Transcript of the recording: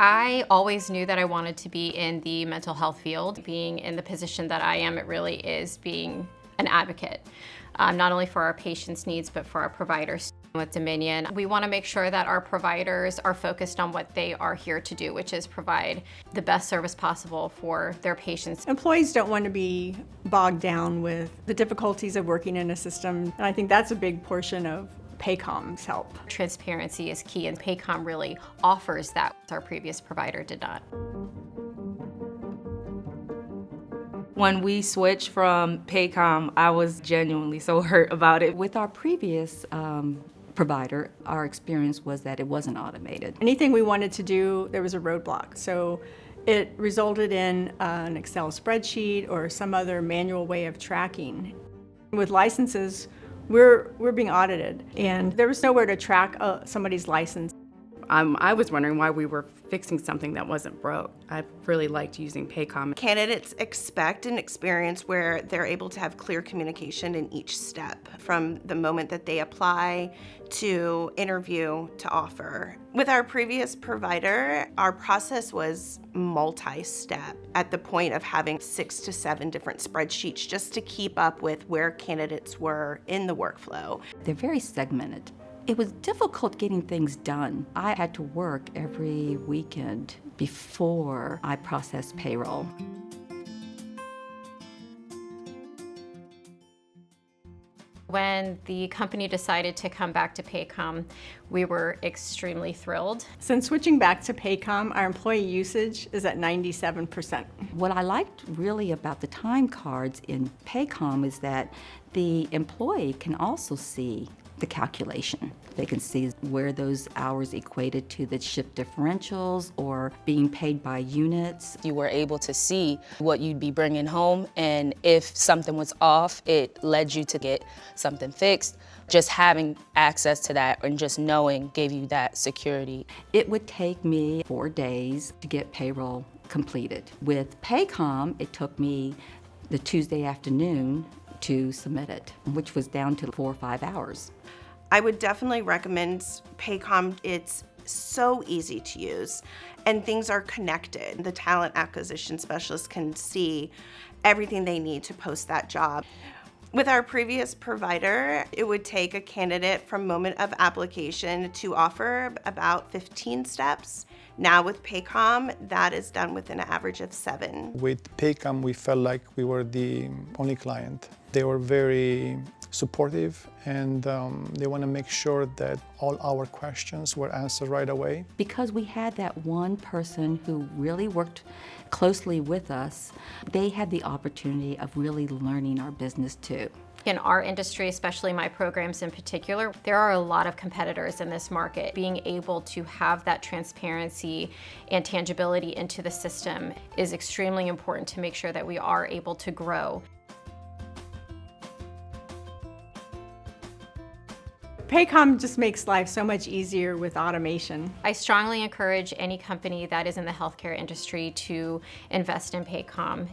I always knew that I wanted to be in the mental health field. Being in the position that I am, it really is being an advocate, not only for our patients' needs, but for our providers. With Dominion, we want to make sure that our providers are focused on what they are here to do, which is provide the best service possible for their patients. Employees don't want to be bogged down with the difficulties of working in a system, and I think that's a big portion of Paycom's help. Transparency is key, and Paycom really offers that. Our previous provider did not. When we switched from Paycom, I was genuinely so hurt about it. With our previous provider, our experience was that it wasn't automated. Anything we wanted to do, there was a roadblock. So it resulted in an Excel spreadsheet or some other manual way of tracking. With licenses, we're being audited, and there was nowhere to track somebody's license. I was wondering why we were fixing something that wasn't broke. I really liked using Paycom. Candidates expect an experience where they're able to have clear communication in each step, from the moment that they apply to interview to offer. With our previous provider, our process was multi-step, at the point of having 6 to 7 different spreadsheets just to keep up with where candidates were in the workflow. They're very segmented. It was difficult getting things done. I had to work every weekend before I processed payroll. When the company decided to come back to Paycom, we were extremely thrilled. Since switching back to Paycom, our employee usage is at 97%. What I liked really about the time cards in Paycom is that the employee can also see the calculation. They can see where those hours equated to the shift differentials or being paid by units. You were able to see what you'd be bringing home, and if something was off, it led you to get something fixed. Just having access to that and just knowing gave you that security. It would take me 4 days to get payroll completed. With Paycom, it took me the Tuesday afternoon to submit it, which was down to 4 or 5 hours. I would definitely recommend Paycom. It's so easy to use, and things are connected. The talent acquisition specialist can see everything they need to post that job. With our previous provider, it would take a candidate from moment of application to offer about 15 steps. Now with Paycom, that is done within an average of 7. With Paycom, we felt like we were the only client. They were very supportive, and they want to make sure that all our questions were answered right away. Because we had that one person who really worked closely with us, they had the opportunity of really learning our business too. In our industry, especially my programs in particular, there are a lot of competitors in this market. Being able to have that transparency and tangibility into the system is extremely important to make sure that we are able to grow. Paycom just makes life so much easier with automation. I strongly encourage any company that is in the healthcare industry to invest in Paycom.